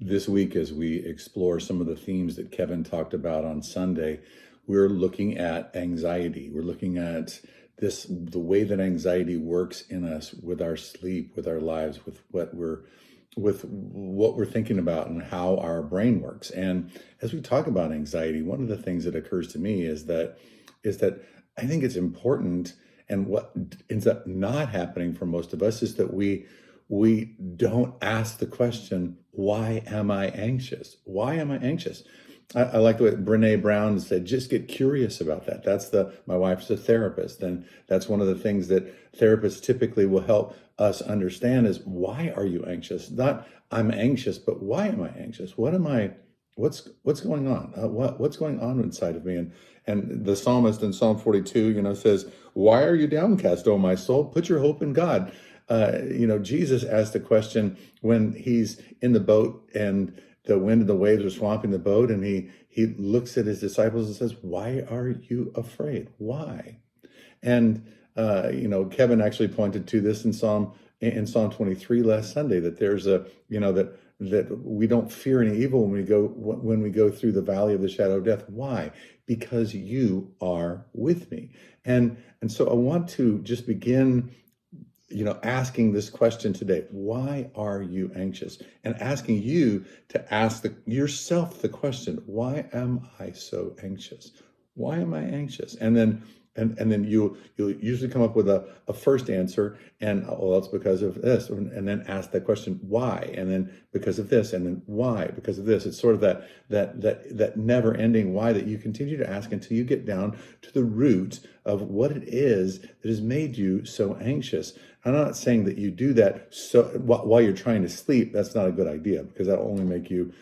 This week, as we explore some of the themes that Kevin talked about on Sunday, we're looking at anxiety. We're looking at the way that anxiety works in us with our sleep, with our lives, with what we're thinking about and how our brain works. And as we talk about anxiety, one of the things that occurs to me is that I think it's important, and what ends up not happening for most of us is that we don't ask the question, why am I anxious? Why am I anxious? I like the way Brene Brown said, just get curious about that. My wife's a therapist, and that's one of the things that therapists typically will help us understand is, why are you anxious? Not I'm anxious, but why am I anxious? What's going on? What's going on inside of me? And the psalmist in Psalm 42, says, why are you downcast, O my soul? Put your hope in God. Jesus asked the question when he's in the boat and the wind and the waves are swamping the boat, and he looks at his disciples and says, why are you afraid? Why? And Kevin actually pointed to this in Psalm 23 last Sunday, that there's that we don't fear any evil when we go through the valley of the shadow of death. Why? Because you are with me. And so I want to just begin asking this question today: why are you anxious? And asking you to ask yourself the question: why am I so anxious? Why am I anxious? And then you'll usually come up with a first answer, and well, that's because of this, and then ask that question, why? And then because of this, and then why? Because of this. It's sort of that never-ending why that you continue to ask until you get down to the root of what it is that has made you so anxious. I'm not saying that you do that while you're trying to sleep. That's not a good idea, because that'll only make you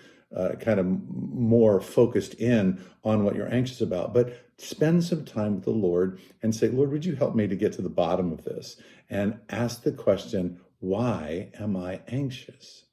kind of more focused in on what you're anxious about. But spend some time with the Lord and say, Lord, would you help me to get to the bottom of this? And ask the question, why am I anxious?